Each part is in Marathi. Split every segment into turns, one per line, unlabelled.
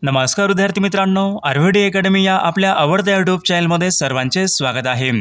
नमस्कार विद्यार्थी मित्रांनो, आरव्हीडी अकॅडमी या आपल्या आवडत्या यूट्यूब चॅनलमध्ये सर्वांचे स्वागत आहे।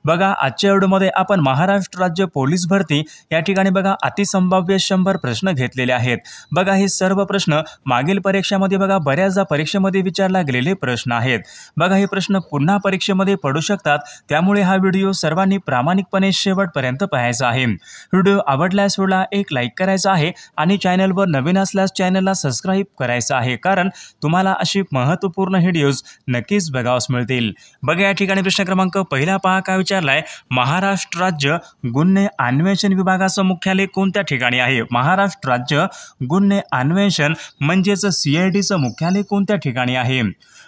बघा, आजच्या व्हिडिओमध्ये आपण महाराष्ट्र राज्य पोलीस भरती या ठिकाणी बघा अतिसंभाव्य 100 प्रश्न घेतलेले आहेत। बघा, हे सर्व प्रश्न मागील परीक्षामध्ये बघा बऱ्याचदा परीक्षेमध्ये विचारला गेलेले प्रश्न आहेत। बघा, हे प्रश्न पुन्हा परीक्षेमध्ये पडू शकतात, त्यामुळे हा व्हिडिओ सर्वांनी प्रामाणिकपणे शेवटपर्यंत पाहायचा आहे। व्हिडिओ आवडल्यास व्हिडिओला एक लाईक करायचा आहे आणि चॅनलवर नवीन असल्यास चॅनलला सबस्क्राइब करायचं आहे, कारण तुम्हाला अशी महत्त्वपूर्ण व्हिडिओज नक्कीच बघावयास मिळतील। बघा, या ठिकाणी प्रश्न क्रमांक पहिला पहा काय विचारलाय। महाराष्ट्र राज्य गुन्हे अन्वेषण विभागाचं मुख्यालय कोणत्या ठिकाणी आहे? महाराष्ट्र राज्य गुन्हे अन्वेषण म्हणजेच CIDचं मुख्यालय कोणत्या ठिकाणी आहे?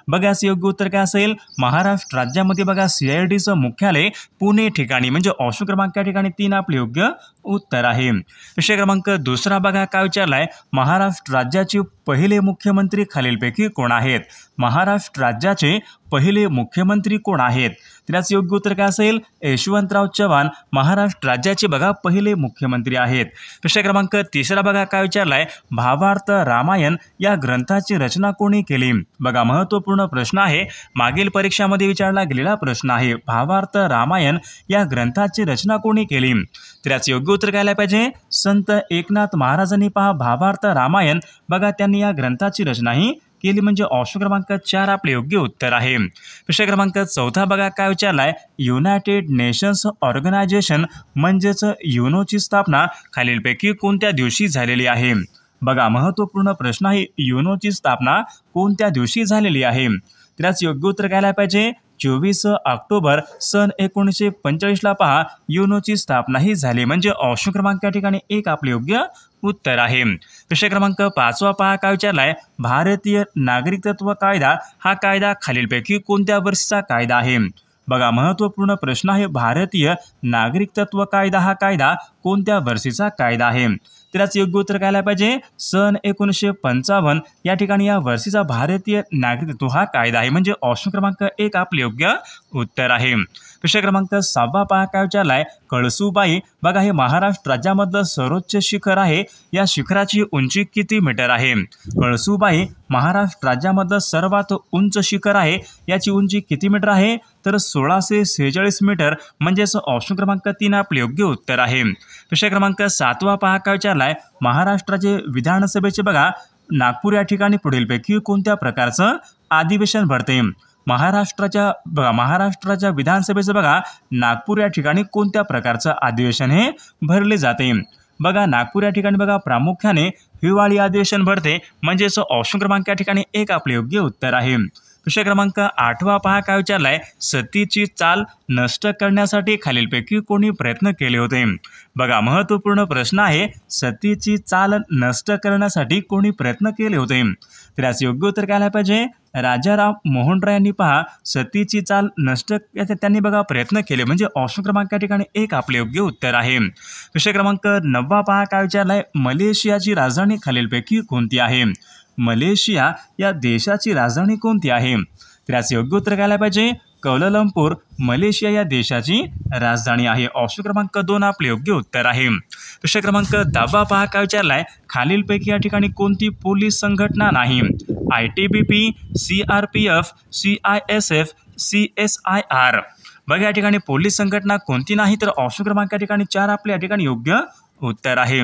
बघा, याचं योग्य उत्तर काय असेल? महाराष्ट्र राज्यामध्ये बघा CIDचं मुख्यालय पुणे ठिकाणी, म्हणजे ऑप्शन क्रमांक या ठिकाणी 3 आपले योग्य उत्तर आहे। विषय क्रमांक दुसरा बघा काय विचारलाय। महाराष्ट्र राज्याचे पहिले मुख्यमंत्री खालीलपैकी कोण आहेत? महाराष्ट्र राज्याचे पहिले मुख्यमंत्री कोण आहेत? त्याचं योग्य उत्तर काय असेल? यशवंतराव चव्हाण महाराष्ट्र राज्याचे बघा पहिले मुख्यमंत्री आहेत। विषय क्रमांक तिसरा बघा काय विचारलाय। भावार्थ रामायण या ग्रंथाची रचना कोणी केली? बघा, महत्त्वपूर्ण प्रश्न आहे, मागील परीक्षामध्ये विचारला गेलेला प्रश्न आहे। भावार्थ रामायण या ग्रंथाची रचना कोणी केली? त्याचं योग्य उत्तर काय पाहिजे? संत एकनाथ महाराजांनी पहा भावार्थ रामायण बघा त्यांनी या ग्रंथाची रचना ही केली, म्हणजे ऑप्शन क्रमांक 4 आपले योग्य उत्तर आहे। विषय क्रमांक चौथा बघा काय विचारलाय। युनायटेड नेशन्स ऑर्गनायझेशन म्हणजेच युनोची स्थापना खालीलपैकी कोणत्या दिवशी झालेली आहे? बघा, महत्त्वपूर्ण प्रश्न आहे, युनोची स्थापना कोणत्या दिवशी झालेली आहे? त्याचं योग्य उत्तर काय पाहिजे? 24 ऑक्टोबर सन 1945 ला पहा युनोची स्थापना ही झाली, म्हणजे ऑप्शन क्रमांक या ठिकाणी 1 आपले योग्य उत्तर आहे। विषय क्रमांक 5 पहा काय विचारलाय। भारतीय नागरिकत्व कायदा हा कायदा खालीलपैकी कोणत्या वर्षीचा कायदा आहे? बघा, महत्त्वपूर्ण प्रश्न आहे, भारतीय नागरिकत्व कायदा हा कायदा कोणत्या वर्षीचा कायदा आहे? त्याचं योग्य उत्तर काय पाहिजे? सन 1955 या ठिकाणी या वर्षीचा भारतीय नागरिकत्व हा कायदा आहे, म्हणजे ऑप्शन क्रमांक 1 आपले योग्य उत्तर आहे। विषय क्रमांक 6 पहा काय विचारलाय। कळसुबाई बघा हे महाराष्ट्र राज्यामधलं सर्वोच्च शिखर आहे, या शिखराची उंची किती मीटर आहे? कळसुबाई महाराष्ट्र राज्यामधलं सर्वात उंच शिखर आहे, याची उंची किती मीटर आहे? तर 1646 मीटर, म्हणजेच ऑप्शन क्रमांक 3 आपले योग्य उत्तर आहे। विषय क्रमांक 7 पहा काय विचारलाय। महाराष्ट्राचे विधानसभेचे बघा नागपूर या ठिकाणी पुढीलपैकी कोणत्या प्रकारचं अधिवेशन भरते? महाराष्ट्राच्या विधानसभेचं बघा नागपूर या ठिकाणी कोणत्या प्रकारचं अधिवेशन हे भरले जाते? बघा, नागपूर या ठिकाणी बघा प्रामुख्याने हिवाळी अधिवेशन भरते, म्हणजेच ऑप्शन क्रमांक या ठिकाणी 1 आपले योग्य उत्तर आहे। विषय क्रमांक 8 पहा काय विचारलाय। सतीची चाल नष्ट करण्यासाठी खालीलपैकी कोणी प्रयत्न केले होते? बघा, महत्त्वपूर्ण प्रश्न आहे, सतीची चाल नष्ट करण्यासाठी कोणी प्रयत्न केले होते? त्याचं योग्य उत्तर काय पाहिजे? राजाराम मोहन राय यांनी पहा सतीची चाल नष्ट त्यांनी बघा प्रयत्न केले, म्हणजे ऑप्शन क्रमांक या ठिकाणी 1 आपले योग्य उत्तर आहे। विषय क्रमांक 9 पहा काय विचारलाय। मलेशियाची राजधानी खालीलपैकी कोणती आहे? मलेशिया या देशाची राजधानी कोणती आहे? त्याचं योग्य उत्तर काय पाहिजे? कौलालंपूर मलेशिया या देशाची राजधानी आहे, ऑप्शन क्रमांक 2 आपले योग्य उत्तर आहे। विषय क्रमांक 10 पहा काय विचारलाय। खालीलपैकी या ठिकाणी कोणती पोलीस संघटना नाही? ITBP, CRPF, CISF, CSIR बघा, या ठिकाणी पोलीस संघटना कोणती नाही? तर ऑप्शन क्रमांक या ठिकाणी 4 आपल्या या ठिकाणी योग्य उत्तर आहे।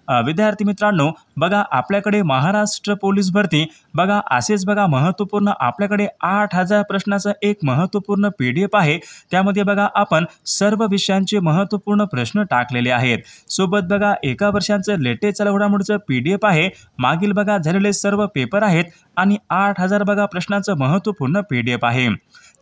विद्यार्थी मित्रांनो, बघा आपल्याकडे महाराष्ट्र पोलीस भरती बघा असेच बघा महत्त्वपूर्ण आपल्याकडे 8000 प्रश्नाचा एक महत्त्वपूर्ण PDF आहे, त्यामध्ये बघा आपण सर्व विषयांचे महत्त्वपूर्ण प्रश्न टाकलेले आहेत। सोबत बघा एका वर्षांचं लेटेस्ट घडामोडीचं PDF आहे, मागील बघा झालेले सर्व पेपर आहेत आणि 8000 बघा प्रश्नाचं महत्त्वपूर्ण PDF आहे।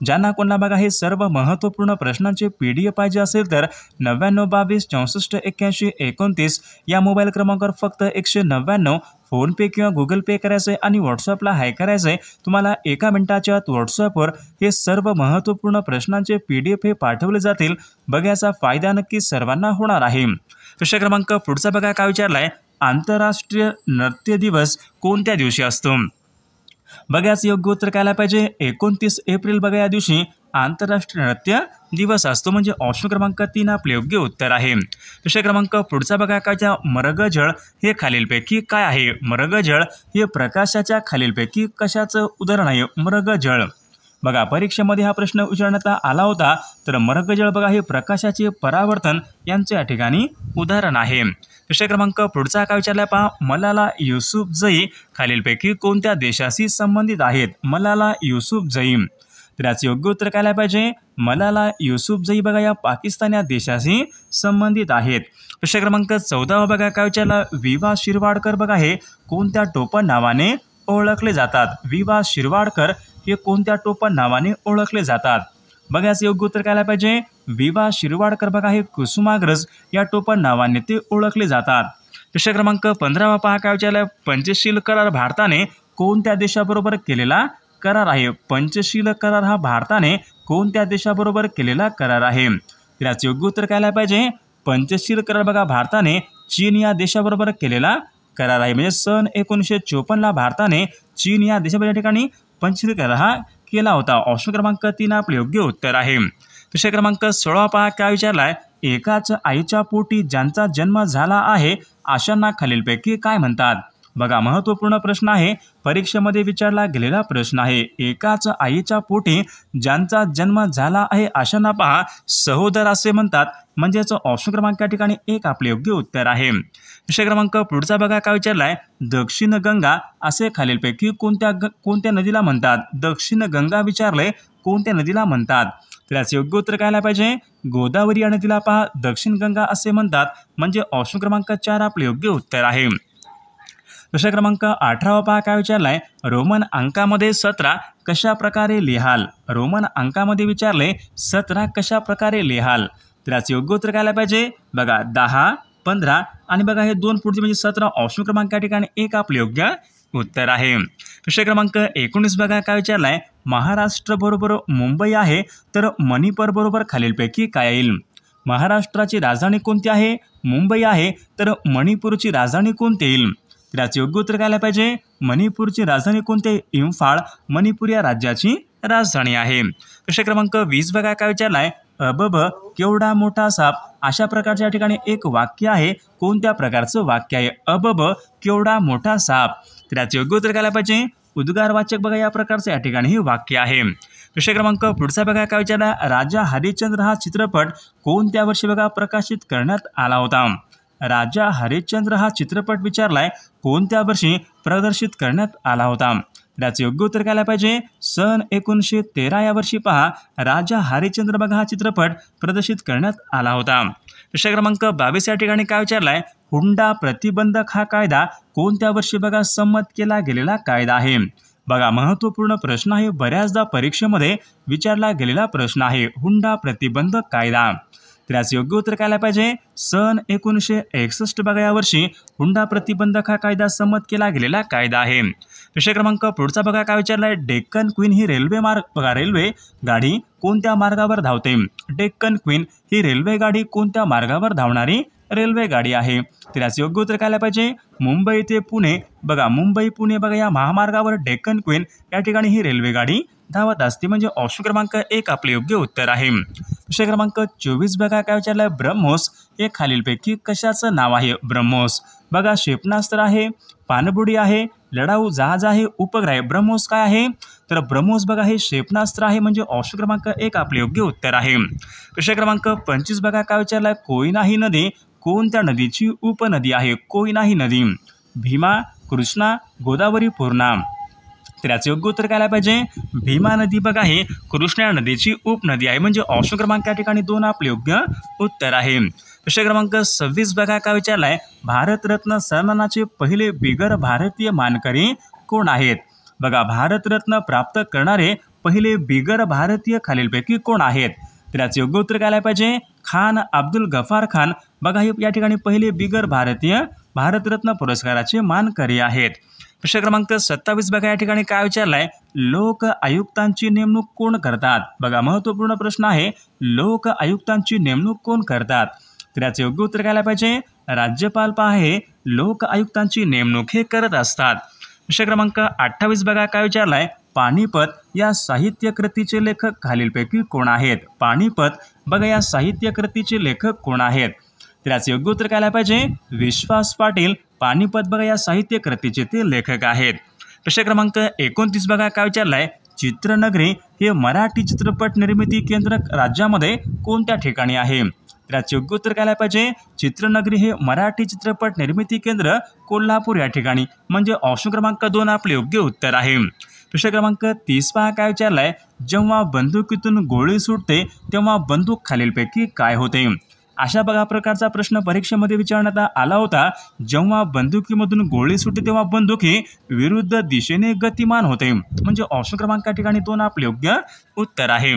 ज्यांना कोणाला बघा हे सर्व महत्त्वपूर्ण प्रश्नांचे PDF पाहिजे असेल तर 99 22 64 81 29 या मोबाईल क्रमांकावर फक्त 199 फोनपे किंवा गुगल पे करायचं आहे आणि व्हॉट्सअपला हाय करायचं आहे। तुम्हाला 1 मिनिटाच्या आत व्हॉट्सअपवर हे सर्व महत्त्वपूर्ण प्रश्नांचे PDF हे पाठवले जातील। बघायचा फायदा नक्की सर्वांना होणार आहे। विषय क्रमांक पुढचा बघा काय विचारलाय। आंतरराष्ट्रीय नृत्य दिवस कोणत्या दिवशी असतो? बघा, याचं योग्य उत्तर काय पाहिजे? 29 एप्रिल बघा या दिवशी आंतरराष्ट्रीय नृत्य दिवस असतो, म्हणजे ऑप्शन क्रमांक 3 आपले योग्य उत्तर आहे. प्रश्न क्रमांक पुढचा बघा काय, मृगजळ हे खालीलपैकी काय आहे? मृगजळ हे प्रकाशाच्या खालीलपैकी कशाचं उदाहरण आहे? मृगजळ. बघा परीक्षेमध्ये हा प्रश्न विचारण्यात आला होता. तर मृगजळ बघा हे प्रकाशाचे परावर्तन यांचे या ठिकाणी उदाहरण आहे. प्रश्न क्रमांक पुढचा काय विचारलाय पहा, मलाला युसुफजई खालीलपैकी कोणत्या देशाशी संबंधित आहेत? मलाला युसुफजई. तर याचे योग्य उत्तर काय पाहिजे? मलाला युसुफजई बघा या पाकिस्तान या देशाशी संबंधित आहेत. प्रश्न क्रमांक 14 बघा काय विचारला, विवा शिरवाडकर बघा हे कोणत्या टोपण नावाने ओळखले जातात? विवा शिरवाडकर हे कोणत्या टोपण नावाने ओळखले जातात? बघा याचे योग्य उत्तर काय पाहिजे? विवा शिरवाडकर बघा हे कुसुमाग्रज या टोपण नावाने ते ओळखले जातात. प्रश्न क्रमांक 15 पहा काय विचारलाय, पंचशील करार भारताने कोणत्या देशाबरोबर केलेला करार आहे? पंचशील करार हा भारताने कोणत्या देशाबरोबर केलेला करार आहे? तर याचे योग्य उत्तर काय पाहिजे? पंचशील करार बघा भारताने चीन या देशाबरोबर केलेला करार आहे. म्हणजे सन 1954 ला भारताने चीन या देशाबरोबर या ठिकाणी पंचशील करार हा केला होता. ऑप्शन क्रमांक 3 आपले योग्य उत्तर आहे. प्रश्न क्रमांक 16 पहा काय विचारलाय, एकाच आईच्या पोटी ज्यांचा जन्म झाला आहे अशांना खालीलपैकी काय म्हणतात? बघा महत्त्वपूर्ण प्रश्न आहे, परीक्षेमध्ये विचारला गेलेला प्रश्न आहे. एकाच आईच्या पोटी ज्यांचा जन्म झाला आहे अशांना पहा सहोदर असे म्हणतात. म्हणजेच ऑप्शन क्रमांक या ठिकाणी 1 आपले योग्य उत्तर आहे. प्रश्न क्रमांक पुढचा बघा काय विचारलाय, दक्षिण गंगा असे खालीलपैकी कोणत्या नदीला म्हणतात? दक्षिण गंगा विचारले कोणत्या नदीला म्हणतात? तर याचे योग्य उत्तर काय पाहिजे? गोदावरी या नदीला पहा दक्षिण गंगा असे म्हणतात. म्हणजे ऑप्शन क्रमांक 4 आपले योग्य उत्तर आहे. प्रश्न क्रमांक 18 पहा काय विचारलाय, रोमन अंकामध्ये 17 कशा प्रकारे लिहाल? रोमन अंकामध्ये विचारले 17 कशा प्रकारे लिहाल? तर याचे योग्य उत्तर काय पाहिजे? बघा 10, 15 आणि बघा हे 2 पुढचे म्हणजे 17. ऑप्शन क्रमांक या ठिकाणी 1 आपले योग्य उत्तर आहे. प्रश्न क्रमांक 19 बघा काय विचारलाय, महाराष्ट्र बरोबर मुंबई आहे तर मणिपूर बरोबर खालीलपैकी काय येईल? महाराष्ट्राची राजधानी कोणती आहे? मुंबई आहे तर मणिपूरची राजधानी कोणती येईल? तर याचे योग्य उत्तर काय पाहिजे? मणिपूरची राजधानी कोणती? इम्फाळ मणिपूर या राज्याची राजधानी आहे. प्रश्न क्रमांक 20 बघा काय विचारलाय, अबब केवढा मोठा साप अशा प्रकारच्या या ठिकाणी एक वाक्य आहे. कोणत्या प्रकारचं वाक्य आहे? अबब केवढा मोठा साप. तर याचे योग्य उत्तर काय पाहिजे? उद्गारवाचक बघा या प्रकारचं या ठिकाणी हे वाक्य आहे. प्रश्न क्रमांक पुढचा बघा काय विचारला, राजा हरिश्चंद्र हा चित्रपट कोणत्या वर्षी बघा प्रकाशित करण्यात आला होता? राजा हरिश्चंद्र हा चित्रपट विचारलाय कोणत्या वर्षी प्रदर्शित करण्यात आला होता? याचे योग्य उत्तर काय पाहिजे? सन 1913 या वर्षी पहा राजा हरिश्चंद्र बघा हा चित्रपट प्रदर्शित करण्यात आला होता. प्रश्न क्रमांक 22 या ठिकाणी काय विचारलाय, हुंडा प्रतिबंधक हा कायदा कोणत्या वर्षी बघा संमत केला गेलेला कायदा आहे? बघा महत्त्वपूर्ण प्रश्न आहे, बऱ्याचदा परीक्षेमध्ये विचारला गेलेला प्रश्न आहे. हुंडा प्रतिबंधक कायदा. तर याचे योग्य उत्तर काय पाहिजे? सन 1961 बघा या वर्षी हुंडा प्रतिबंधक हा कायदा संमत केला गेलेला कायदा आहे. प्रश्न क्रमांक पुढचा बघा काय विचारलाय, डेक्कन क्वीन ही रेल्वे गाडी कोणत्या मार्गावर धावते? डेक्कन क्वीन ही रेल्वे गाडी कोणत्या मार्गावर धावणारी रेल्वे गाडी आहे? तर याचे योग्य उत्तर काय पाहिजे? मुंबई ते पुणे बघा मुंबई पुणे बघा या महामार्गावर डेक्कन क्वीन या ठिकाणी ही रेल्वे गाडी धावत असते. म्हणजे ऑप्शन क्रमांक 1 आपले योग्य उत्तर आहे. प्रश्न क्रमांक 24 बघा काय विचारलाय, ब्रह्मोस हे खालीलपैकी कशाचं नाव आहे? ब्रह्मोस बघा क्षेपणास्त्र आहे, पाणबुडी आहे, लढाऊ जहाज आहे, उपग्रह आहे. ब्रह्मोस काय आहे? तर ब्रह्मोस बघा हे क्षेपणास्त्र आहे. म्हणजे ऑप्शन क्रमांक 1 आपले योग्य उत्तर आहे. प्रश्न क्रमांक 25 बघा काय विचारलाय, कोयना ही नदी कोणत्या नदीची उपनदी आहे? कोयना ही नदी भीमा, कृष्णा, गोदावरी, पूर्णा. तर याचे योग्य उत्तर काय पाहिजे? भीमा नदी बघा हे कृष्णा नदीची उपनदी आहे. म्हणजे ऑप्शन क्रमांक या ठिकाणी 2 आपले योग्य उत्तर आहे. प्रश्न क्रमांक 26 बघा काय विचारलाय, भारतरत्न सन्मानाचे पहिले बिगर भारतीय मानकरी कोण आहेत? बघा भारतरत्न प्राप्त करणारे पहिले बिगर भारतीय खालीलपैकी कोण आहेत? तर याचे योग्य उत्तर काय पाहिजे? खान अब्दुल गफार खान बघा हे या ठिकाणी पहिले बिगर भारतीय भारतरत्न पुरस्काराचे मानकरी आहेत. प्रश्न क्रमांक 27 बघा या ठिकाणी काय विचारलाय, लोक आयुक्तांची नेमणूक कोण करतात? बघा महत्त्वपूर्ण प्रश्न आहे, लोक आयुक्तांची नेमणूक कोण करतात? तर याचे योग्य उत्तर काय पाहिजे? राज्यपाल पहा हे लोक आयुक्तांची नेमणूक हे करत असतात. प्रश्न क्रमांक 28 बघा काय विचारलाय, पानिपत या साहित्य कृतीचे लेखक खालीलपैकी कोण आहेत? पानिपत बघा या साहित्य कृतीचे लेखक कोण आहेत? तर याचे योग्य उत्तर काय आलं पाहिजे? विश्वास पाटील पानिपत बघा या साहित्य कृतीचे ते लेखक आहेत. प्रश्न क्रमांक 29 बघा काय विचारलाय? चित्रनगरी हे मराठी चित्रपट निर्मिती केंद्र राज्यामध्ये कोणत्या ठिकाणी आहे? तर याचे योग्य उत्तर काय आलं पाहिजे? चित्रनगरी हे मराठी चित्रपट निर्मिती केंद्र कोल्हापूर या ठिकाणी, म्हणजे ऑप्शन क्रमांक 2 आपले योग्य उत्तर आहे. प्रश्न क्रमांक 30 पहा काय विचारलाय? जेव्हा बंदुकीतून गोळी सुटते तेव्हा बंदूक खालीलपैकी काय होते? अशा बघा प्रकारचा प्रश्न परीक्षेमध्ये विचारण्यात आला होता. जेव्हा बंदुकीमधून गोळी सुटते तेव्हा बंदूक ही विरुद्ध दिशेने गतिमान होते, म्हणजे ऑप्शन क्रमांक ठिकाणी 2 आपले योग्य उत्तर आहे.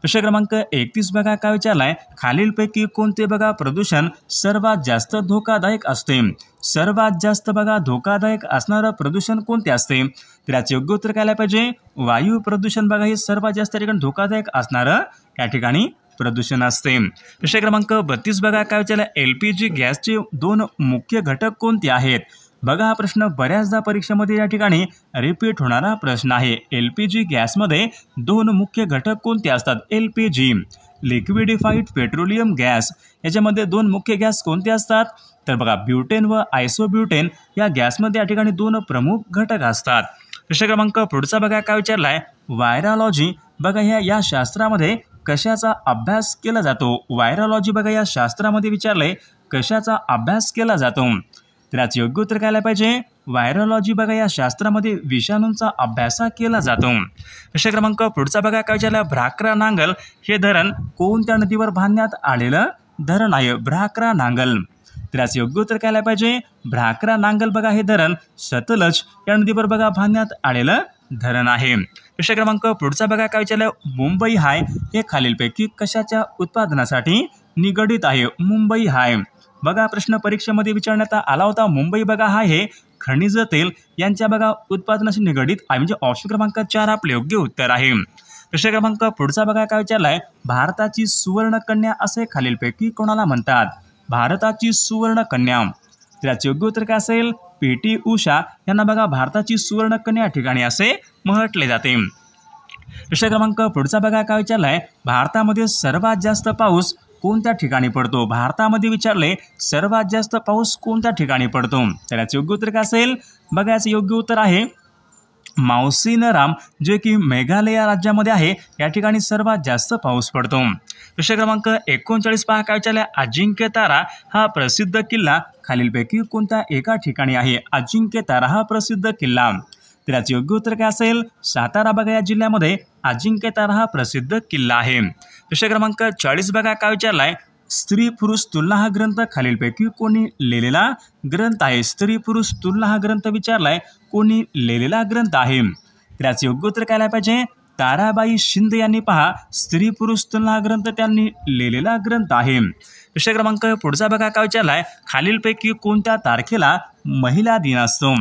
प्रश्न क्रमांक 31 बघा काय विचारलाय? खालीलपैकी कोणते बघा प्रदूषण सर्वात जास्त धोकादायक असते? सर्वात जास्त बघा धोकादायक असणारं प्रदूषण कोणते असते? तर याचे योग्य उत्तर काय आलं पाहिजे? वायू प्रदूषण बघा हे सर्वात जास्त ठिकाणी धोकादायक असणारं या ठिकाणी प्रदूषण असते. प्रश्न क्रमांक 32 बघा काय विचारलाय? LPG गॅसचे 2 मुख्य घटक कोणते आहेत? बघा हा प्रश्न बऱ्याचदा परीक्षेमध्ये या ठिकाणी रिपीट होणारा प्रश्न आहे. LPG गॅसमध्ये 2 मुख्य घटक कोणते असतात? LPG लिक्विडिफाईड पेट्रोलियम गॅस, याच्यामध्ये 2 मुख्य गॅस कोणते असतात? तर बघा ब्युटेन व आयसोब्युटेन या गॅसमध्ये या ठिकाणी 2 प्रमुख घटक असतात. प्रश्न क्रमांक पुढचा बघा काय विचारलाय? व्हायरॉलॉजी बघा या शास्त्रामध्ये कशाचा अभ्यास केला जातो? व्हायरॉलॉजी बघा या शास्त्रामध्ये विचारलंय कशाचा अभ्यास केला जातो? तर याचे योग्य उत्तर काय आलं पाहिजे? व्हायरॉलॉजी बघा या शास्त्रामध्ये विषाणूंचा अभ्यास केला जातो. प्रश्न क्रमांक पुढचा बघा काय विचारला? भ्राकरा नांगल हे धरण कोणत्या नदीवर बांधण्यात आलेलं धरण आहे? भ्राकरा नांगल. तर याचे योग्य उत्तर काय आलं पाहिजे? भ्राकरा नांगल बघा हे धरण सतलज या नदीवर बघा बांधण्यात आलेलं धरण आहे. प्रश्न क्रमांक पुढचा बघा काय विचारलं? मुंबई हाय हे खालीलपैकी कशाच्या उत्पादनासाठी निगडित आहे? मुंबई हाय बघा प्रश्न परीक्षेमध्ये विचारण्यात आला होता. मुंबई बघा हाय हे खनिज तेल यांच्या बघा उत्पादनाशी निगडित आहे, म्हणजे ऑप्शन क्रमांक 4 आपले योग्य उत्तर आहे. प्रश्न क्रमांक पुढचा बघा काय विचारलाय? भारताची सुवर्ण कन्या असे खालीलपैकी कोणाला म्हणतात? भारताची सुवर्ण कन्या. तर याचे योग्य उत्तर काय असेल? PT उषा यांना बघा भारताची सुवर्ण कन्या ठिकाणी असे म्हटले जाते. प्रश्न क्रमांक पुढचा बघा काय विचारलाय? भारतामध्ये सर्वात जास्त पाऊस कोणत्या ठिकाणी पडतो? भारतामध्ये विचारले सर्वात जास्त पाऊस कोणत्या ठिकाणी पडतो? तर याचे योग्य उत्तर काय असेल? बघा याचे योग्य उत्तर आहे मावसीनराम, जे की मेघालय राज्यामध्ये आहे. या ठिकाणी सर्वात जास्त पाऊस पडतो. प्रश्न क्रमांक 39 पहा काय विचारले? अजिंक्य तारा हा प्रसिद्ध किल्ला खालीलपैकी कोणत्या एका ठिकाणी आहे? अजिंक्य तारा हा प्रसिद्ध किल्ला. तर याचे योग्य उत्तर काय असेल? सातारा बघा या जिल्ह्यामध्ये अजिंक्य तारा हा प्रसिद्ध किल्ला आहे. प्रश्न क्रमांक 40 बघा काय विचारलाय? स्त्री पुरुष तुलना हा ग्रंथ खालीलपैकी कोणी लिहिलेला ग्रंथ आहे? स्त्री पुरुष तुलना हा ग्रंथ विचारलाय कोणी लिहिलेला ग्रंथ आहे? तर याचे योग्य उत्तर काय आलं पाहिजे? ताराबाई शिंदे यांनी पहा स्त्री पुरुष तुलना हा ग्रंथ त्यांनी लिहिलेला ग्रंथ आहे. प्रश्न क्रमांक पुढचा बघा काय विचारलाय? खालीलपैकी कोणत्या तारखेला महिला दिन असतो?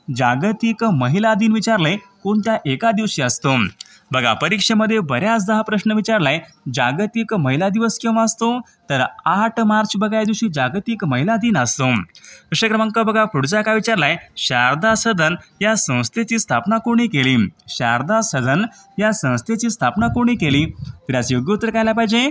जागतिक महिला दिन विचारले कोणत्या एका दिवशी असतो? बघा परीक्षेमध्ये बऱ्याचदा हा प्रश्न विचारलाय जागतिक महिला दिवस केव्हा असतो? तर 8 मार्च बघा या दिवशी जागतिक महिला दिन असतो. प्रश्न क्रमांक बघा पुढचा काय विचारलाय? शारदा सदन या संस्थेची स्थापना कोणी केली? शारदा सदन या संस्थेची स्थापना कोणी केली? तर याचे योग्य उत्तर काय आलं पाहिजे?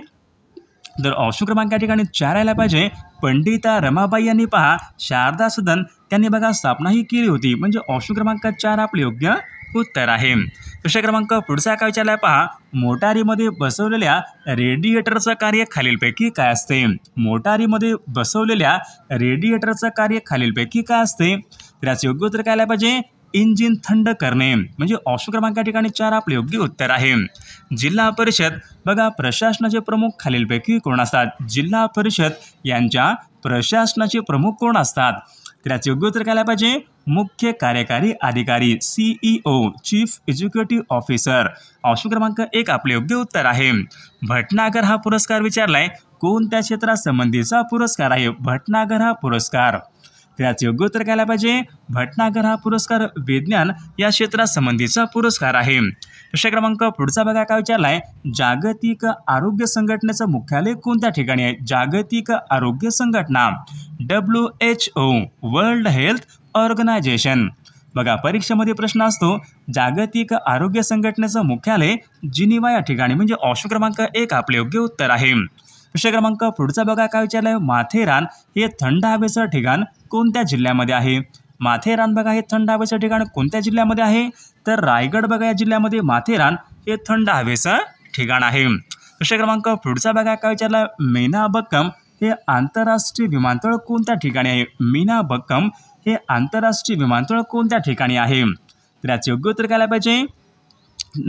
तर ऑप्शन क्रमांक या ठिकाणी 4 आला पाहिजे. पंडिता रमाबाई यांनी पहा शारदा सदन त्यांनी बघा स्थापना ही केली होती, म्हणजे ऑप्शन क्रमांक 4 आपले योग्य उत्तर आहे. प्रश्न क्रमांक पुढचा काय विचारलाय पहा मोटारीमध्ये बसवलेल्या रेडिएटरचं कार्य खालीलपैकी काय असते? मोटारीमध्ये बसवलेल्या रेडिएटरचं कार्य खालीलपैकी काय असते? तर याचे योग्य उत्तर काय आलं पाहिजे? इंजिन थंड करणे, म्हणजे ऑप्शन क्रमांक या ठिकाणी 4 आपले योग्य उत्तर आहे. जिल्हा परिषद बघा प्रशासनाचे प्रमुख खालीलपैकी कोण असतात? जिल्हा परिषद यांच्या प्रशासनाचे प्रमुख कोण असतात? तर याचे योग्य उत्तर काय आलं पाहिजे? मुख्य कार्यकारी अधिकारी CEO chief executive officer. Option क्रमांक 1 आपले योग्य उत्तर आहे. भटनागर हा पुरस्कार विचारलाय कोणत्या क्षेत्रासंबंधीचा पुरस्कार आहे? भटनागर हा पुरस्कार. तर याचे योग्य उत्तर काय आलं पाहिजे? भटनागर हा पुरस्कार विज्ञान या क्षेत्रासंबंधीचा पुरस्कार आहे. प्रश्न क्रमांक पुढचा बघा काय विचारलाय? जागतिक आरोग्य संघटनेचं मुख्यालय कोणत्या ठिकाणी आहे? जागतिक आरोग्य संघटना WHO वर्ल्ड हेल्थ ऑर्गनायझेशन. बघा परीक्षेमध्ये प्रश्न असतो जागतिक आरोग्य संघटनेचं मुख्यालय जिनिव्हा या ठिकाणी, म्हणजे ऑप्शन क्रमांक 1 आपले योग्य उत्तर आहे. प्रश्न क्रमांक पुढचा बघा काय विचारलंय, माथेरान हे थंड हवेचं ठिकाण कोणत्या जिल्ह्यामध्ये आहे? माथेरान बघा हे थंड हवेचं ठिकाण कोणत्या जिल्ह्यामध्ये आहे? तर रायगड बघा या जिल्ह्यामध्ये माथेरान हे थंड हवेचं ठिकाण आहे. प्रश्न क्रमांक पुढचा बघा काय विचारला, मीनाबक्कम हे आंतरराष्ट्रीय विमानतळ कोणत्या ठिकाणी आहे? मीनाबक्कम हे आंतरराष्ट्रीय विमानतळ कोणत्या ठिकाणी आहे? तर याचे योग्य उत्तर काय पाहिजे?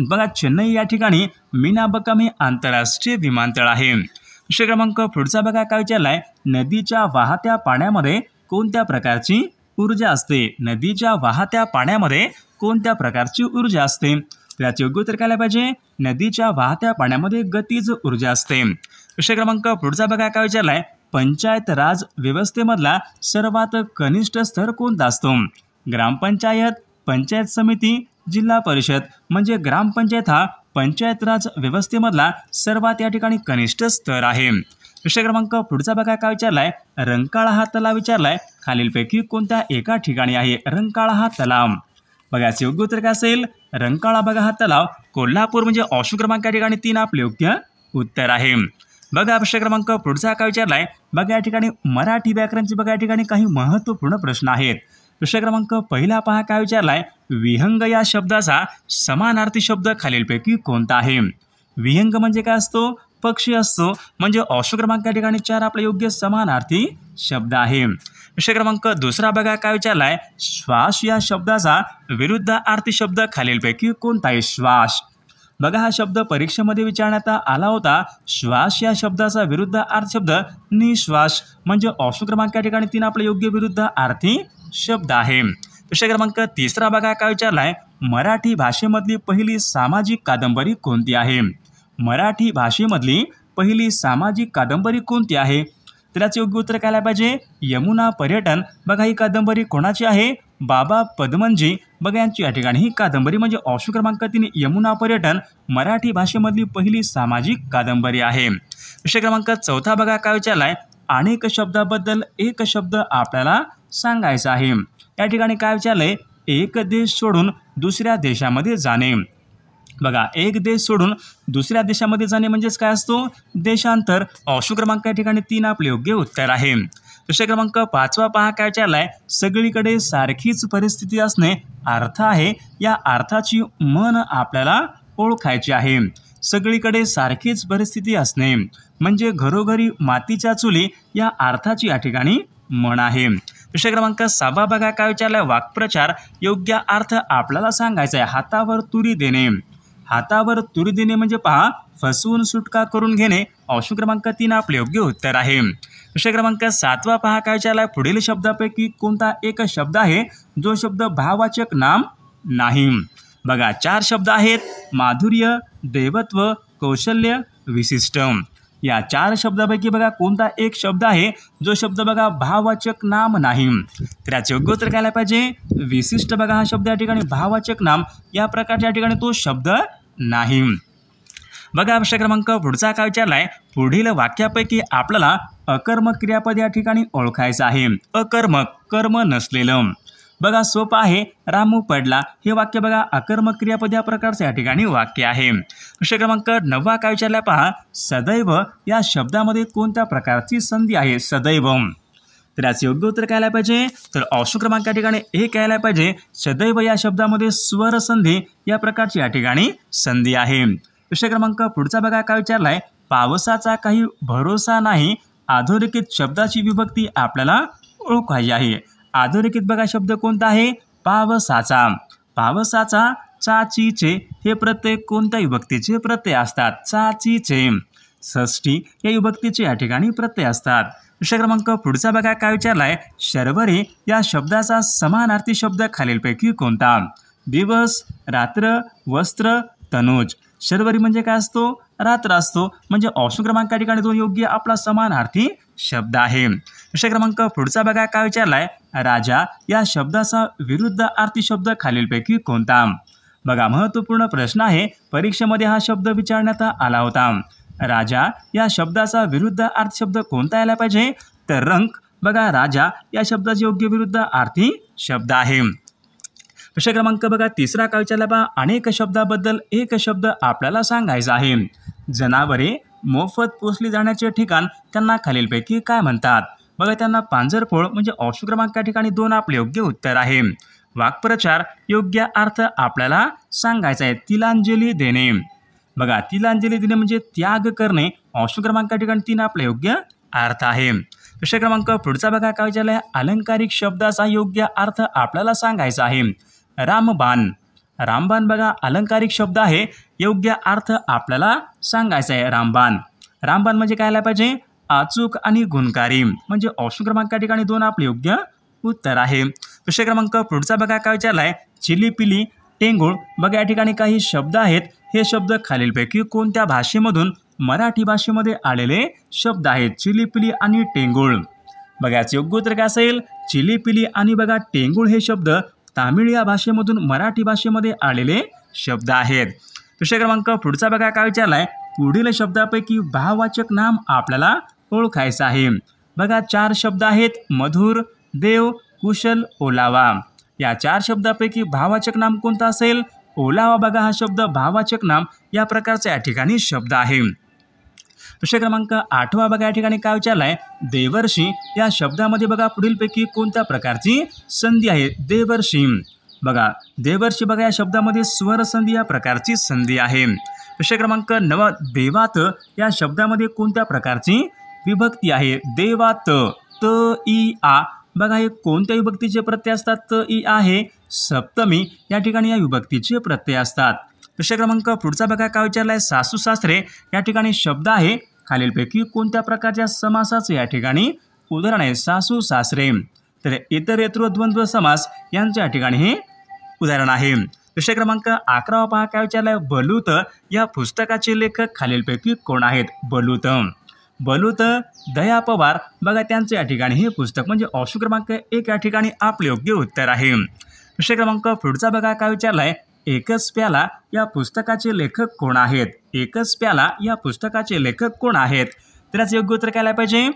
बघा चेन्नई या ठिकाणी मीनाबक्कम हे आंतरराष्ट्रीय विमानतळ आहे. प्रश्न क्रमांक पुढचा बघा काय विचारलाय, नदीच्या वाहत्या पाण्यामध्ये कोणत्या प्रकारची ऊर्जा असते? नदीच्या वाहत्या पाण्यामध्ये कोणत्या प्रकारची ऊर्जा असते? याचे योग्य उत्तर काय पाहिजे? नदीच्या वाहत्या पाण्यामध्ये गतीज ऊर्जा असते. प्रश्न क्रमांक पुढचा बघा काय विचारलाय, पंचायत राज व्यवस्थेमधला सर्वात कनिष्ठ स्तर कोणता असतो? ग्रामपंचायत, पंचायत समिती, जिल्हा परिषद, म्हणजे ग्रामपंचायत हा पंचायत राज व्यवस्थेमधला सर्वात या ठिकाणी कनिष्ठ स्तर आहे. प्रश्न क्रमांक पुढचा बघा काय विचारलाय, रंकाळा हा तलाव विचारलाय खालीलपैकी कोणत्या एका ठिकाणी आहे? रंकाळा हा तलाव, बघा याचे योग्य उत्तर काय असेल? रंकाळा बघा हा तलाव कोल्हापूर, म्हणजे ऑप्शन क्रमांक या ठिकाणी 3 आपले योग्य उत्तर आहे. बघा प्रश्न क्रमांक पुढचा काय विचारलाय, बघा या ठिकाणी मराठी व्याकरणचे बघा या ठिकाणी काही महत्त्वपूर्ण प्रश्न आहेत. प्रश्न क्रमांक पहिला पहा काय विचारलाय, विहंग या शब्दाचा समानार्थी शब्द खालीलपैकी कोणता आहे? विहंग म्हणजे काय असतो? पक्षी असतो, म्हणजे ऑप्शन क्रमांक या ठिकाणी 4 आपला योग्य समानार्थी शब्द आहे. प्रश्न क्रमांक दुसरा बघा काय विचारलाय, श्वास या शब्दाचा विरुद्धार्थी शब्द खालीलपैकी कोणता आहे? श्वास, बघा हा शब्द परीक्षेमध्ये विचारण्यात आला होता. श्वास या शब्दाचा विरुद्धार्थी शब्द निश्वास, म्हणजे ऑप्शन क्रमांक या ठिकाणी 3 आपला योग्य विरुद्धार्थी शब्द आहे. प्रश्न क्रमांक तिसरा बघा काय विचारलाय, मराठी भाषेमधली पहिली सामाजिक कादंबरी कोणती आहे? मराठी भाषेमधली पहिली सामाजिक कादंबरी कोणती आहे? तर याचे योग्य उत्तर काय पाहिजे? यमुना पर्यटन, बघा ही कादंबरी कोणाची आहे? बाबा पदमनजी बघा यांची या ठिकाणी ही कादंबरी, म्हणजे ऑप्शन क्रमांक 3 यमुना पर्यटन मराठी भाषेमधली पहिली सामाजिक कादंबरी आहे. प्रश्न क्रमांक चौथा बघा काय विचारलाय, अनेक शब्दाबद्दल एक शब्द आपल्याला सांगायचा आहे. या ठिकाणी काय विचारलंय, एक देश सोडून दुसऱ्या देशामध्ये जाणे. बघा एक देश सोडून दुसऱ्या देशामध्ये जाणे म्हणजेच काय असतो? देशांतर. ऑप्शन क्रमांक या ठिकाणी 3 आपले योग्य उत्तर आहे. प्रश्न क्रमांक 5वा पहा काय विचारलाय, सगळीकडे सारखीच परिस्थिती असणे अर्थ आहे, या अर्थाची म्हण आपल्याला ओळखायची आहे. सगळीकडे सारखीच परिस्थिती असणे म्हणजे घरोघरी मातीच्या चुली या अर्थाची या ठिकाणी म्हण आहे. प्रश्न क्रमांक 6 बघा काय विचारलाय, वाक्प्रचार योग्य अर्थ आपल्याला सांगायचा आहे. हातावर तुरी देणे, हातावर तुरी देणे म्हणजे पहा फसवून सुटका करून घेणे. ऑप्शन क्रमांक 3 आपले योग्य उत्तर आहे. प्रश्न क्रमांक 7 पहा काय विचारलाय, पुढील शब्दापैकी कोणता एक शब्द आहे जो शब्द भाववाचक नाम नाही? बघा 4 शब्द आहेत, माधुर्य, देवत्व, कौशल्य, विशिष्ट. या 4 शब्दापैकी बघा कोणता एक शब्द आहे जो शब्द बघा भाववाचक नाम नाही? तर याचे योग्य उत्तर काय पाहिजे? विशिष्ट. बघा हा शब्द या ठिकाणी भाववाचक नाम या प्रकारच्या या ठिकाणी तो शब्द नाही. बघा प्रश्न क्रमांक पुढचा काय विचारलाय, पुढील वाक्यापैकी आपल्याला अकर्मक क्रियापद या ठिकाणी ओळखायचं आहे. अकर्मक, कर्म नसलेलं. बघा सोपं आहे, रामू पडला हे वाक्य बघा अकर्मक क्रियापद या प्रकारचं या ठिकाणी वाक्य आहे. प्रश्न क्रमांक 9 काय विचारलाय पहा, सदैव या शब्दामध्ये कोणत्या प्रकारची संधी आहे? सदैव. तर याचे योग्य उत्तर काय पाहिजे? तर ऑप्शन क्रमांक या ठिकाणी हे काय पाहिजे? सदैव या शब्दामध्ये स्वर संधी या प्रकारची या ठिकाणी संधी आहे. प्रश्न क्रमांक पुढचा बघा काय विचारलाय, पावसाचा काही भरोसा नाही. अधोरेखित शब्दाची विभक्ती आपल्याला ओळखायची आहे. अधोरेखित बघा शब्द कोणता आहे? पावसाचा. पावसाचा, चाचीचे हे प्रत्यय कोणत्या विभक्तीचे प्रत्यय असतात? चाचीचे. षष्ठी या विभक्तीचे या ठिकाणी प्रत्यय असतात. प्रश्न क्रमांक पुढचा बघा काय विचारलाय, शर्वरी या शब्दाचा समानार्थी शब्द खालीलपैकी कोणता? दिवस, रात्र, वस्त्र, तनुज. शर्वरी म्हणजे काय असतो? रात्र असतो, म्हणजे ऑप्शन क्रमांक या ठिकाणी 2 योग्य आपला समानार्थी शब्द आहे. प्रश्न क्रमांक पुढचा बघा काय विचारलाय, राजा या शब्दाचा विरुद्धार्थी शब्द खालीलपैकी कोणता? बघा महत्त्वपूर्ण प्रश्न आहे, परीक्षेमध्ये हा शब्द विचारण्यात आला होता. राजा या शब्दाचा विरुद्धार्थी शब्द कोणता यायला पाहिजे? तर रंक. बघा राजा या शब्दाचे योग्य विरुद्धार्थी शब्द आहे. प्रश्न क्रमांक बघा तिसरा काय विचारला बा, अनेक शब्दाबद्दल एक शब्द आपल्याला सांगायचा आहे. जनावरे मोफत पोसली जाण्याचे ठिकाण त्यांना खालीलपैकी काय म्हणतात? बघा त्यांना पांजरपोळ म्हणजे ऑप्शन क्रमांक या ठिकाणी 2 आपले योग्य उत्तर आहे. वाक्प्रचार योग्य अर्थ आपल्याला सांगायचा आहे. तिलांजली देणे. बघा तिलांजली देणे म्हणजे त्याग करणे. ऑप्शन क्रमांक या ठिकाणी 3 आपले योग्य अर्थ आहे. प्रश्न क्रमांक पुढचा बघा काय विचारलाय, अलंकारिक शब्दाचा योग्य अर्थ आपल्याला सांगायचा आहे. रामबाण. रामबाण बघा अलंकारिक शब्द आहे. योग्य अर्थ आपल्याला सांगायचा आहे. रामबाण. रामबाण म्हणजे काय आला पाहिजे? अचूक आणि गुणकारी. म्हणजे ऑप्शन क्रमांक या ठिकाणी 2 आपले योग्य उत्तर आहे. प्रश्न क्रमांक पुढचा बघा काय विचारलाय, चिलीपिली, टेंगुळ. बघा या ठिकाणी काही शब्द आहेत. हे शब्द खालीलपैकी कोणत्या भाषेमधून मराठी भाषेमध्ये आलेले शब्द आहेत? चिलीपिली आणि टेंगुळ. बघा याचे योग्य उत्तर काय असेल? चिलीपिली आणि बघा टेंगुळ हे शब्द तामिळ या भाषेमधून मराठी भाषेमध्ये आलेले शब्द आहेत. प्रश्न क्रमांक पुढचा बघा काय विचारलाय, पुढील शब्दापैकी भाववाचक नाम आपल्याला ओळखायचं आहे. बघा 4 शब्द आहेत. मधुर, देव, कुशल, ओलावा. या 4 शब्दापैकी भाववाचक नाम कोणता असेल? ओलावा. बघा हा शब्द भाववाचक नाम या प्रकारचा या ठिकाणी शब्द आहे. प्रश्न क्रमांक 8 बघा या ठिकाणी काय विचारलाय, देवर्षी या शब्दामध्ये बघा पुढीलपैकी कोणत्या प्रकारची संधी आहे? देवर्षी. बघा देवर्षी बघा या शब्दामध्ये स्वर संधी या प्रकारची संधी आहे. प्रश्न क्रमांक 9 देवात या शब्दामध्ये कोणत्या प्रकारची विभक्ती आहे? देवात. त ई आ. बघा हे कोणत्या विभक्तीचे प्रत्यय असतात? त ई आ हे सप्तमी या ठिकाणी या विभक्तीचे प्रत्यय असतात. प्रश्न क्रमांक पुढचा बघा काय विचारलाय, सासू सासरे या ठिकाणी शब्द आहे. खालीलपैकी कोणत्या प्रकारच्या समासाचे या ठिकाणी उदाहरण आहे? सासू सासरे. तर इतरेतर द्वंद्व समास यांच्या ठिकाणी हे उदाहरण आहे. प्रश्न क्रमांक 11 पहा काय विचारलाय, बलूत या पुस्तकाचे लेखक खालीलपैकी कोण आहेत? बलूत. बलूत दया पवार. बघा त्यांचे या ठिकाणी हे पुस्तक म्हणजे ऑप्शन क्रमांक 1 या ठिकाणी आपले योग्य उत्तर आहे. प्रश्न क्रमांक पुढचा बघा काय विचारलाय, एकच प्याला या पुस्तकाचे लेखक कोण आहेत? एकच प्याला या पुस्तकाचे लेखक कोण आहेत? तर याचे योग्य उत्तर काय आलं पाहिजे?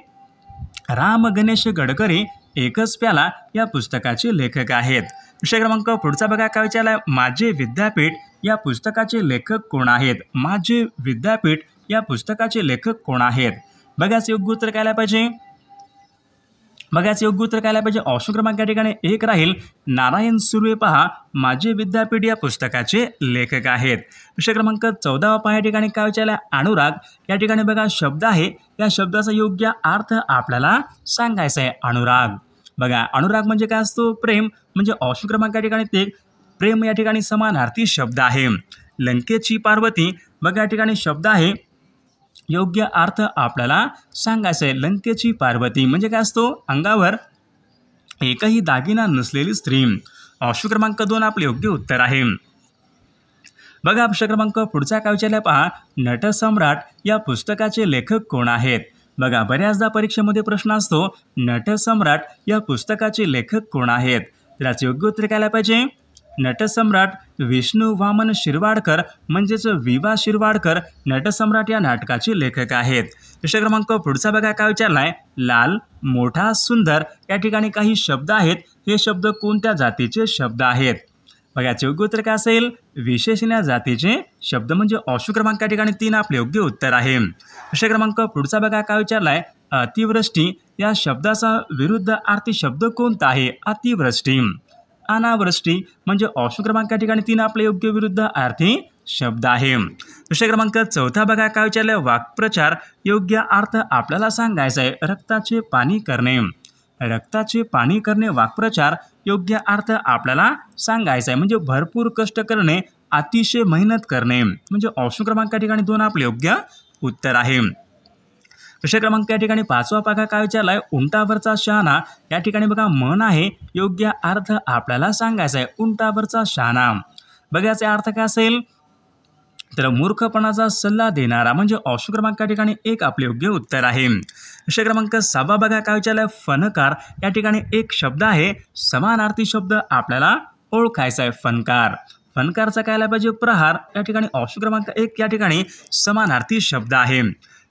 राम गणेश गडकरी एकच प्याला या पुस्तकाचे लेखक आहेत. प्रश्न क्रमांक पुढचा बघा काय विचारलाय, माझे विद्यापीठ या पुस्तकाचे लेखक कोण आहेत? माझे विद्यापीठ या पुस्तकाचे लेखक कोण आहेत? बघाच योग्य उत्तर काय आलं पाहिजे? बघाच योग्य उत्तर काय आलं पाहिजे? ऑप्शन क्रमांक या ठिकाणी 1 राहील. नारायण सुर्वे पहा माझे विद्यापीठ या पुस्तकाचे लेखक आहेत. प्रश्न क्रमांक 14 पहा या ठिकाणी काय विचारलं, अनुराग या ठिकाणी बघा शब्द आहे. या शब्दाचा योग्य अर्थ आपल्याला सांगायचा आहे. अनुराग. बघा अनुराग म्हणजे काय असतो? प्रेम. म्हणजे ऑप्शन क्रमांक या ठिकाणी 1 प्रेम या ठिकाणी समानार्थी शब्द आहे. लंकेची पार्वती बघा या ठिकाणी शब्द आहे. योग्य अर्थ आपल्याला सांगायचं आहे. लंकेची पार्वती म्हणजे काय असतो? अंगावर एकही दागिना नसलेली स्त्री. ऑप्शन क्रमांक 2 आपले योग्य उत्तर आहे. बघा ऑप्शन क्रमांक पुढचा काय विचारला पहा, नटसम्राट या पुस्तकाचे लेखक कोण आहेत? बघा बऱ्याचदा परीक्षेमध्ये प्रश्न असतो नटसम्राट या पुस्तकाचे लेखक कोण आहेत? तर याचे योग्य उत्तर काय आलं पाहिजे? नटसम्राट विष्णू वामन शिरवाडकर म्हणजेच विवा शिरवाडकर नटसम्राट या नाटकाचे लेखक आहेत. प्रश्न क्रमांक पुढचा बघा काय विचारलाय, लाल, मोठा, सुंदर या ठिकाणी काही शब्द आहेत. हे शब्द कोणत्या जातीचे शब्द आहेत? बघा याचे योग्य उत्तर काय असेल? विशेषण या जातीचे शब्द म्हणजे ऑप्शन क्रमांक या ठिकाणी 3 आपले योग्य उत्तर आहे. प्रश्न क्रमांक पुढचा बघा काय विचारलाय, अतिवृष्टी या शब्दाचा विरुद्ध अर्थी शब्द कोणता आहे? अतिवृष्टी. अनावृष्टी म्हणजे ऑप्शन क्रमांक या ठिकाणी 3 आपले योग्य विरुद्ध अर्थी शब्द आहे. प्रश्न क्रमांक 4 बघा काय विचारलंय, वाक्प्रचार योग्य अर्थ आपल्याला सांगायचा आहे. रक्ताचे पाणी करणे. रक्ताचे पाणी करणे वाक्प्रचार योग्य अर्थ आपल्याला सांगायचा आहे. म्हणजे भरपूर कष्ट करणे, अतिशय मेहनत करणे म्हणजे ऑप्शन क्रमांक या ठिकाणी 2 आपले योग्य उत्तर आहे. प्रश्न क्रमांक या ठिकाणी 5 बघा काय विचारलाय, उंटावरचा शहाणा या ठिकाणी बघा म्हण आहे. योग्य अर्थ आपल्याला सांगायचा आहे. उंटावरचा शहाणा. बघा याचा अर्थ काय असेल? तर मूर्खपणाचा सल्ला देणारा म्हणजे ऑप्शन क्रमांक या ठिकाणी 1 आपले योग्य उत्तर आहे. प्रश्न क्रमांक 6 बघा काय विचारलाय, फणकार या ठिकाणी एक शब्द आहे. समानार्थी शब्द आपल्याला ओळखायचा आहे. फणकार. फणकारचा काय आला पाहिजे? प्रहार. या ठिकाणी ऑप्शन क्रमांक 1 या ठिकाणी समानार्थी शब्द आहे.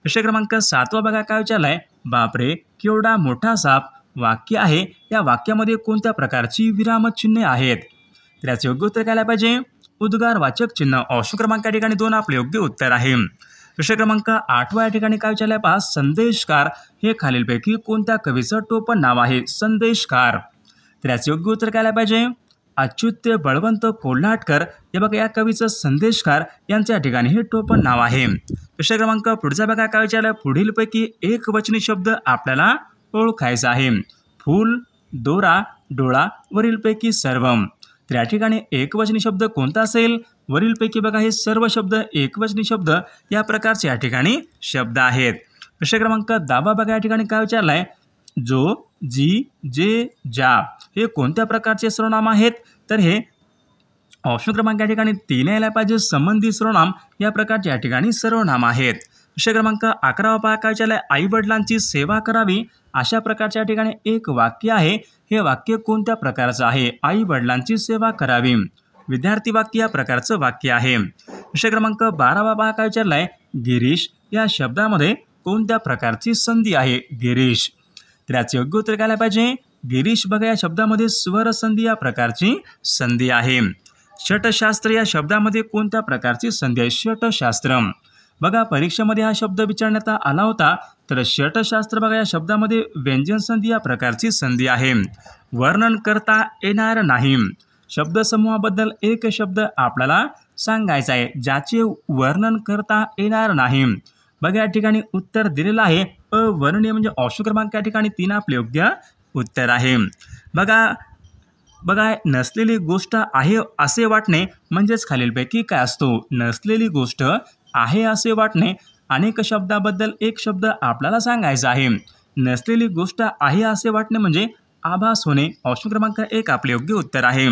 प्रश्न क्रमांक 7 बघा काय विचारलाय, बापरे केवढा मोठा साप वाक्य आहे. या वाक्यामध्ये कोणत्या प्रकारची विरामचिन्हे आहेत? तर याचे योग्य उत्तर काय पाहिजे? उद्गारवाचक चिन्ह. ऑप्शन क्रमांक या ठिकाणी 2 आपले योग्य उत्तर आहे. प्रश्न क्रमांक 8 या ठिकाणी काय विचारले पहा, संदेशकार हे खालीलपैकी कोणत्या कवीचं टोपण नाव आहे? संदेशकार. तर याचे योग्य उत्तर काय पाहिजे? अच्युत बळवंत कोल्हाटकर हे बघा या कवीचं संदेशकार यांच्या ठिकाणी हे टोपण नाव आहे. प्रश्न क्रमांक पुढचा बघा काय विचारलं, पुढीलपैकी एक वचनी शब्द आपल्याला ओळखायचा आहे. फूल, दोरा, डोळा, वरीलपैकी सर्व. तर या ठिकाणी एकवचनी शब्द कोणता असेल? वरीलपैकी बघा हे सर्व शब्द एकवचनी शब्द या प्रकारचे या ठिकाणी शब्द आहेत. प्रश्न क्रमांक 10 बघा या ठिकाणी काय विचारलाय, जो, जी, जे, ज्या हे कोणत्या प्रकारचे सर्वनाम आहेत? तर हे ऑप्शन क्रमांक या ठिकाणी 3 यायला पाहिजे. संबंधी सर्वनाम या प्रकारचे या ठिकाणी सर्वनाम आहेत. प्रश्न क्रमांक 11 पहा काय विचारलाय, आई वडिलांची सेवा करावी अशा प्रकारच्या या ठिकाणी एक वाक्य आहे. हे वाक्य कोणत्या प्रकारचं आहे? आई वडिलांची सेवा करावी. विद्यार्थी वाक्य या प्रकारचं वाक्य आहे. प्रश्न क्रमांक 12 पहा काय विचारलाय, गिरीश या शब्दामध्ये कोणत्या प्रकारची संधी आहे? गिरीश. तर याचे योग्य उत्तर काय पाहिजे? गिरीश बघा या शब्दामध्ये स्वर संधी या प्रकारची संधी आहे. षटशास्त्र या शब्दामध्ये कोणत्या प्रकारची संधी आहे? षटशास्त्र. बघा परीक्षेमध्ये हा शब्द विचारण्यात आला होता. तर षटशास्त्र बघा या शब्दामध्ये व्यंजन संधी या प्रकारची संधी आहे. वर्णन करता येणार नाही. शब्दसमूहाबद्दल एक शब्द आपल्याला सांगायचा आहे ज्याचे वर्णन करता येणार नाही. बघा या ठिकाणी उत्तर दिलेलं आहे अवर्णनीय, म्हणजे ऑप्शन क्रमांक या ठिकाणी 3 आपले योग्य उत्तर आहे. बघा नसलेली गोष्ट आहे असे वाटणे म्हणजेच खालीलपैकी काय असतो? नसलेली गोष्ट आहे असे वाटणे. अनेक शब्दाबद्दल एक शब्द आपल्याला सांगायचा आहे. नसलेली गोष्ट आहे असे वाटणे म्हणजे आभास होणे. ऑप्शन क्रमांक 1 आपले योग्य उत्तर आहे.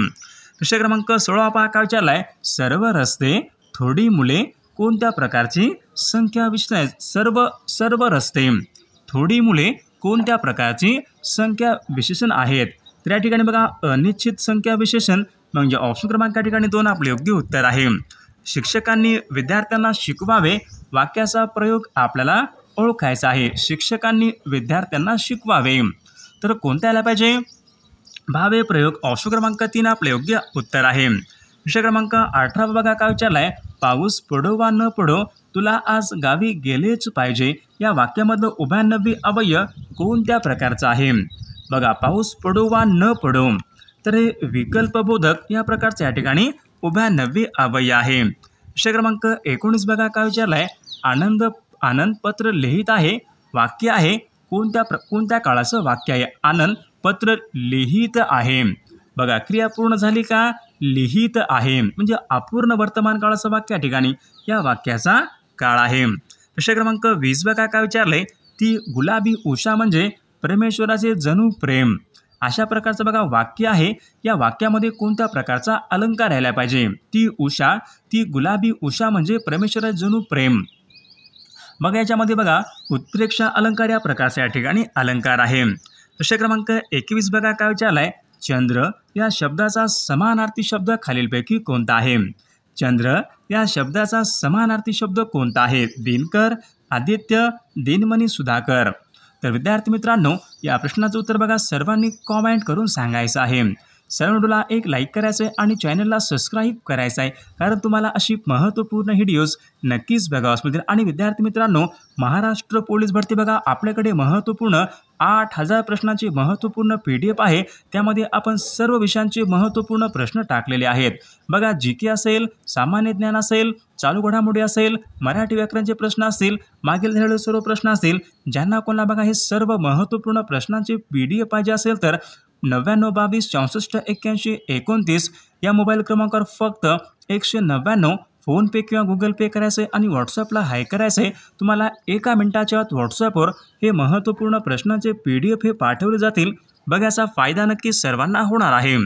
प्रश्न क्रमांक 16 पहा काय विचारलाय, सर्व रस्ते, थोडी मुले कोणत्या प्रकारची संख्या विशेषण आहेत? सर्व रस्ते, थोडी मुले कोणत्या प्रकारची संख्या विशेषण आहेत? तर या ठिकाणी बघा अनिश्चित संख्या विशेषण म्हणजे ऑप्शन क्रमांक या ठिकाणी 2 आपले योग्य उत्तर आहे. शिक्षकांनी विद्यार्थ्यांना शिकवावे वाक्याचा प्रयोग आपल्याला ओळखायचा आहे. शिक्षकांनी विद्यार्थ्यांना शिकवावे. तर कोणत्या आला पाहिजे? भावे प्रयोग. ऑप्शन क्रमांक 3 आपले योग्य उत्तर आहे. विषय क्रमांक 18 बघा काय विचारलाय, पाऊस पडो वा न पडो तुला आज गावी गेलेच पाहिजे या वाक्यामधलं उभयान्वयी अव्यय कोणत्या प्रकारचा आहे? बघा पाऊस पडो वा न पडो तर हे विकल्पबोधक या प्रकारच्या या ठिकाणी उभयान्वयी अव्यय आहे. विषय क्रमांक 19 बघा काय विचारलाय, आनंद पत्र लिहित आहे वाक्य आहे कोणत्या काळाचं वाक्य आहे? आनंद पत्र लिहित आहे. बघा क्रिया पूर्ण झाली का? लिहित आहे म्हणजे अपूर्ण वर्तमान काळाचं वाक्य या ठिकाणी या वाक्याचा काळ आहे. विषय क्रमांक 20 बघा काय विचारलंय, ती गुलाबी उषा म्हणजे परमेश्वराचे जणू प्रेम अशा प्रकारचं बघा वाक्य आहे. या वाक्यामध्ये कोणत्या प्रकारचा अलंकार यायला पाहिजे? ती उषा, ती गुलाबी उषा म्हणजे परमेश्वराचे जणू प्रेम. मग याच्यामध्ये बघा उत्प्रेक्षा अलंकार या प्रकारचा या ठिकाणी अलंकार आहे. विषय क्रमांक 21 बघा काय विचारलाय, चंद्र या शब्दाचा समानार्थी शब्द खालीलपैकी कोणता आहे? चंद्र या शब्दाचा समानार्थी शब्द कोणता आहे? दिनकर, आदित्य, दिनमणी, सुधाकर. तर विद्यार्थी मित्रांनो या प्रश्नाचं उत्तर बघा सर्वांनी कॉमेंट करून सांगायचं आहे. सर्व व्हिडिओला एक लाईक करायचं आहे आणि चॅनलला सबस्क्राईब करायचं आहे, कारण तुम्हाला अशी महत्त्वपूर्ण व्हिडिओज नक्कीच बघावयास मिळतील. आणि विद्यार्थी मित्रांनो महाराष्ट्र पोलीस भरती बघा आपल्याकडे महत्त्वपूर्ण 8000 प्रश्नांची महत्त्वपूर्ण PDF आहे. त्यामध्ये आपण सर्व विषयांचे महत्त्वपूर्ण प्रश्न टाकलेले आहेत. बघा GK असेल, सामान्य ज्ञान असेल, चालू घडामोडी असेल, मराठी व्याकरणचे प्रश्न असतील, मागील झालेले सर्व प्रश्न असतील. ज्यांना कोणाला बघा हे सर्व महत्त्वपूर्ण प्रश्नांचे PDF पाहिजे असेल तर 99 22 64 81 29 या मोबाईल क्रमांकावर फक्त 199 फोनपे किंवा गुगल पे करायचे आणि व्हॉट्सअपला हाय करायचे. तुम्हाला 1 मिनिटाच्या आत व्हॉट्सअपवर हे महत्त्वपूर्ण प्रश्नांचे PDF हे पाठवले जातील. बघा याचा फायदा नक्की सर्वांना होणार आहे.